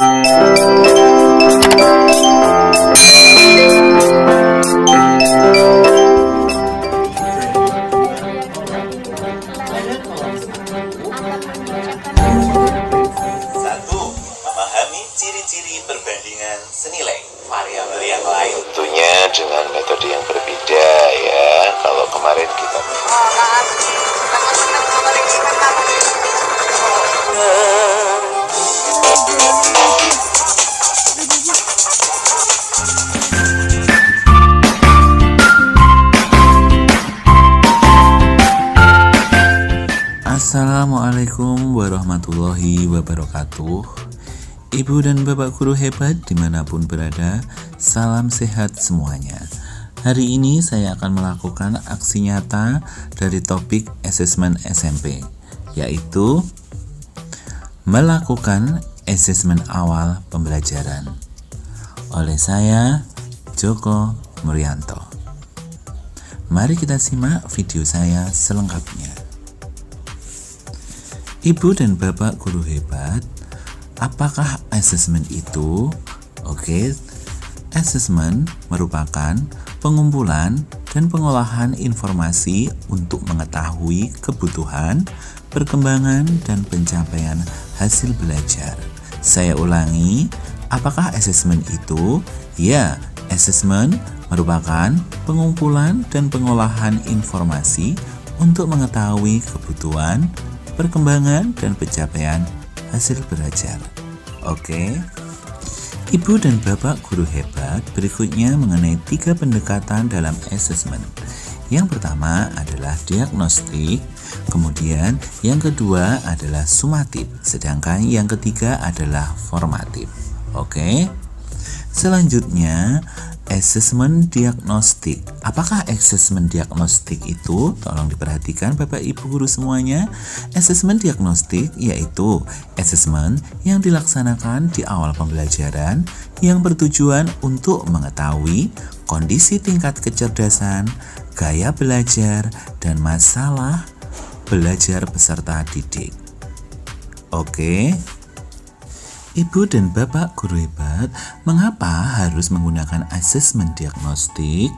Memahami ciri-ciri perbandingan senilai variabel yang lain. Tentunya dengan metode yang berbeda ya. Kalau kemarin kita Assalamualaikum warahmatullahi wabarakatuh. Ibu dan bapak guru hebat dimanapun berada, salam sehat semuanya. Hari ini saya akan melakukan aksi nyata dari topik asesmen SMP, yaitu melakukan asesmen awal pembelajaran oleh saya, Joko Murianto. Mari kita simak video saya selengkapnya. Ibu dan bapak guru hebat, apakah asesmen itu? Oke, asesmen merupakan pengumpulan dan pengolahan informasi untuk mengetahui kebutuhan, perkembangan, dan pencapaian hasil belajar. Saya ulangi, apakah asesmen itu? Ya, asesmen merupakan pengumpulan dan pengolahan informasi untuk mengetahui kebutuhan, perkembangan, dan pencapaian hasil belajar. Oke. Ibu dan bapak guru hebat, berikutnya mengenai 3 pendekatan dalam asesmen. Yang pertama adalah diagnostik, kemudian yang kedua adalah sumatif, sedangkan yang ketiga adalah formatif. Oke. Selanjutnya, asesmen diagnostik. Apakah asesmen diagnostik itu? Tolong diperhatikan Bapak Ibu guru semuanya. Asesmen diagnostik yaitu asesmen yang dilaksanakan di awal pembelajaran yang bertujuan untuk mengetahui kondisi tingkat kecerdasan, gaya belajar, dan masalah belajar peserta didik. Oke. Ibu dan bapak guru hebat, mengapa harus menggunakan asesmen diagnostik?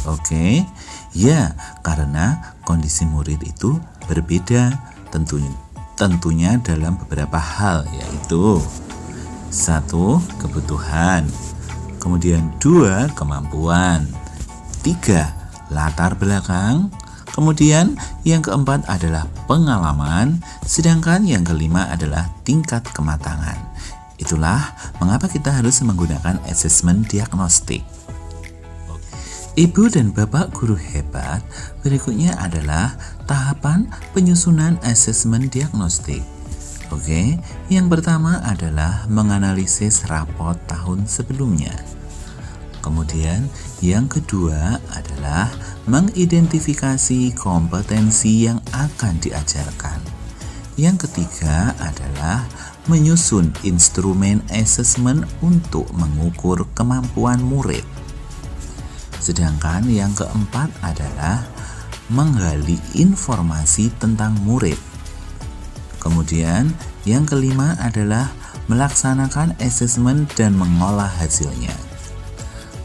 Oke, ya karena kondisi murid itu berbeda tentunya dalam beberapa hal, yaitu 1. Kebutuhan, kemudian 2. Kemampuan, 3. Latar belakang, kemudian yang keempat adalah pengalaman, sedangkan yang kelima adalah tingkat kematangan. Itulah mengapa kita harus menggunakan asesmen diagnostik. Ibu dan bapak guru hebat, berikutnya adalah tahapan penyusunan asesmen diagnostik. Oke, yang pertama adalah menganalisis rapot tahun sebelumnya. Kemudian yang kedua adalah mengidentifikasi kompetensi yang akan diajarkan. Yang ketiga adalah menyusun instrumen asesmen untuk mengukur kemampuan murid. Sedangkan yang keempat adalah menggali informasi tentang murid. Kemudian yang kelima adalah melaksanakan asesmen dan mengolah hasilnya.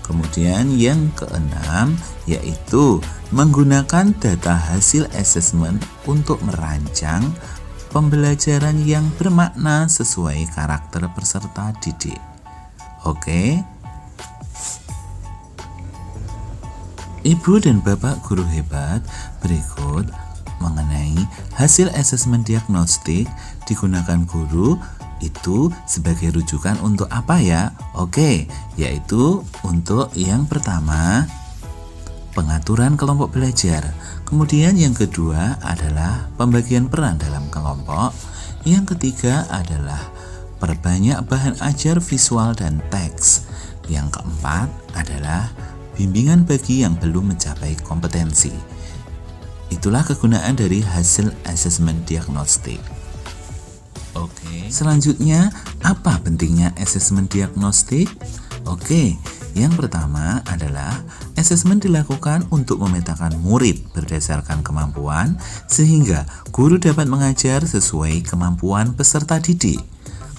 Kemudian yang keenam yaitu menggunakan data hasil asesmen untuk merancang pembelajaran yang bermakna sesuai karakter peserta didik. Oke. Ibu dan bapak guru hebat, berikut mengenai hasil asesmen diagnostik digunakan guru itu sebagai rujukan untuk apa ya? Oke, yaitu untuk yang pertama pengaturan kelompok belajar. Kemudian yang kedua adalah pembagian peran dalam kelompok. Yang ketiga adalah perbanyak bahan ajar visual dan teks. Yang keempat adalah bimbingan bagi yang belum mencapai kompetensi. Itulah kegunaan dari hasil asesmen diagnostik. Oke. Selanjutnya, apa pentingnya asesmen diagnostik? Oke. Yang pertama adalah asesmen dilakukan untuk memetakan murid berdasarkan kemampuan sehingga guru dapat mengajar sesuai kemampuan peserta didik.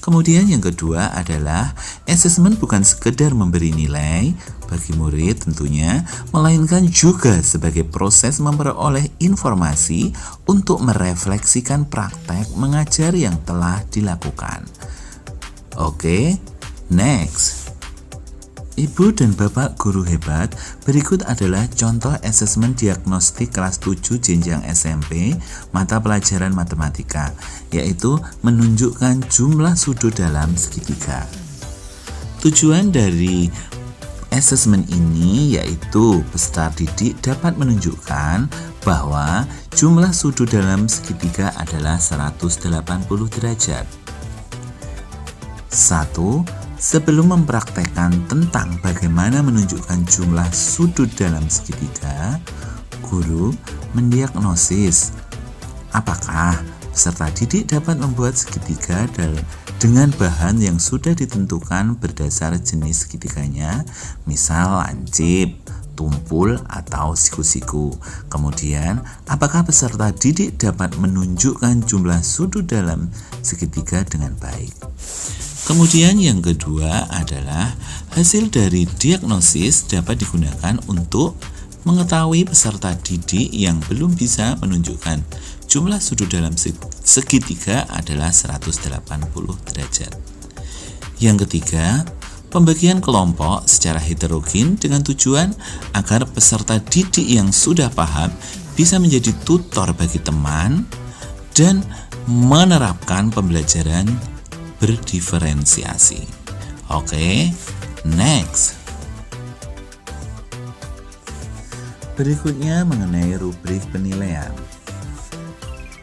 Kemudian yang kedua adalah asesmen bukan sekedar memberi nilai bagi murid tentunya, melainkan juga sebagai proses memperoleh informasi untuk merefleksikan praktek mengajar yang telah dilakukan. Oke, next. Ibu dan Bapak guru hebat, berikut adalah contoh asesmen diagnostik kelas 7 jenjang SMP mata pelajaran matematika, yaitu menunjukkan jumlah sudut dalam segitiga. Tujuan dari asesmen ini yaitu peserta didik dapat menunjukkan bahwa jumlah sudut dalam segitiga adalah 180 derajat. 1. Sebelum mempraktekkan tentang bagaimana menunjukkan jumlah sudut dalam segitiga, guru mendiagnosis apakah peserta didik dapat membuat segitiga dengan bahan yang sudah ditentukan berdasar jenis segitiganya, misal lancip, tumpul, atau siku-siku. Kemudian, apakah peserta didik dapat menunjukkan jumlah sudut dalam segitiga dengan baik. Kemudian yang kedua adalah hasil dari diagnosis dapat digunakan untuk mengetahui peserta didik yang belum bisa menunjukkan jumlah sudut dalam segitiga adalah 180 derajat. Yang ketiga, pembagian kelompok secara heterogen dengan tujuan agar peserta didik yang sudah paham bisa menjadi tutor bagi teman dan menerapkan pembelajaran berdiferensiasi. Oke, next. Berikutnya mengenai rubrik penilaian.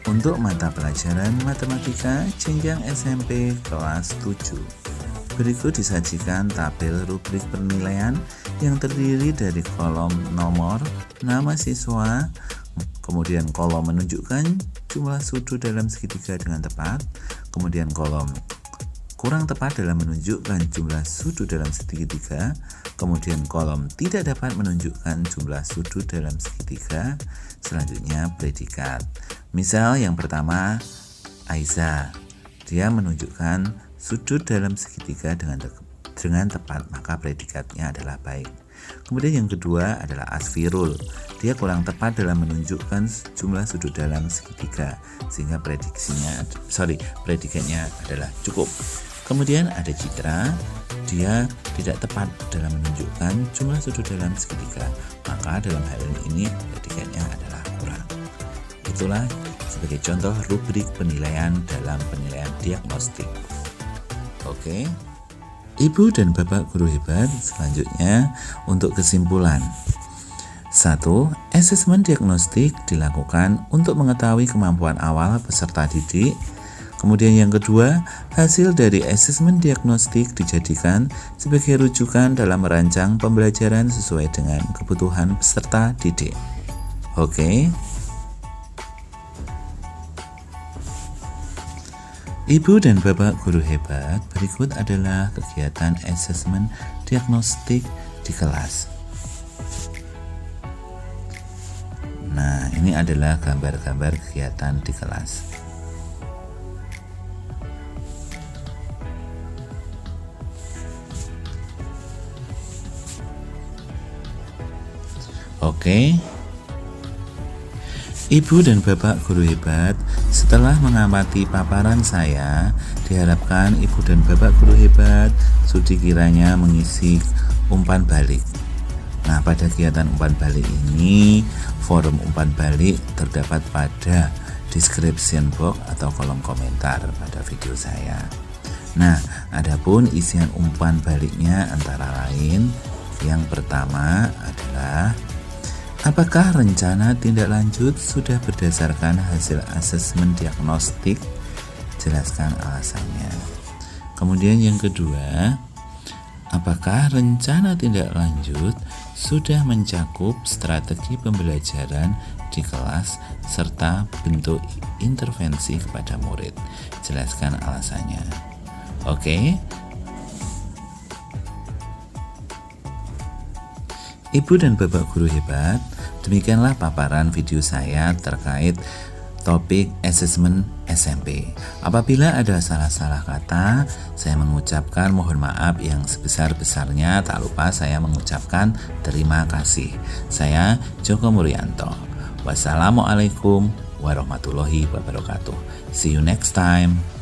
Untuk mata pelajaran matematika jenjang SMP kelas 7. Berikut disajikan tabel rubrik penilaian yang terdiri dari kolom nomor, nama siswa, kemudian kolom menunjukkan jumlah sudut dalam segitiga dengan tepat, kemudian kolom kurang tepat dalam menunjukkan jumlah sudut dalam segitiga, kemudian kolom tidak dapat menunjukkan jumlah sudut dalam segitiga, selanjutnya predikat. Misal yang pertama, Aiza, dia menunjukkan sudut dalam segitiga dengan tepat, maka predikatnya adalah baik. Kemudian yang kedua adalah Asfirul, dia kurang tepat dalam menunjukkan jumlah sudut dalam segitiga, sehingga predikatnya adalah cukup. Kemudian ada Citra, dia tidak tepat dalam menunjukkan jumlah sudut dalam segitiga, maka dalam hal ini predikatnya adalah kurang. Itulah sebagai contoh rubrik penilaian dalam penilaian diagnostik. Oke. Ibu dan Bapak guru hebat, selanjutnya untuk kesimpulan. 1. Asesmen diagnostik dilakukan untuk mengetahui kemampuan awal peserta didik. Kemudian yang kedua, hasil dari asesmen diagnostik dijadikan sebagai rujukan dalam merancang pembelajaran sesuai dengan kebutuhan peserta didik. Oke. Ibu dan Bapak guru hebat, berikut adalah kegiatan asesmen diagnostik di kelas. Nah, ini adalah gambar-gambar kegiatan di kelas. Oke. Ibu dan Bapak guru hebat, setelah mengamati paparan saya, diharapkan Ibu dan Bapak guru hebat sudi kiranya mengisi umpan balik. Nah, pada kegiatan umpan balik ini, forum umpan balik terdapat pada description box atau kolom komentar pada video saya. Nah, adapun isian umpan baliknya antara lain, yang pertama adalah apakah rencana tindak lanjut sudah berdasarkan hasil asesmen diagnostik? Jelaskan alasannya. Kemudian yang kedua, apakah rencana tindak lanjut sudah mencakup strategi pembelajaran di kelas serta bentuk intervensi kepada murid? Jelaskan alasannya. Oke. Ibu dan Bapak guru hebat, demikianlah paparan video saya terkait topik asesmen SMP. Apabila ada salah-salah kata, saya mengucapkan mohon maaf yang sebesar-besarnya. Tak lupa saya mengucapkan terima kasih. Saya Joko Murianto. Wassalamualaikum warahmatullahi wabarakatuh. See you next time.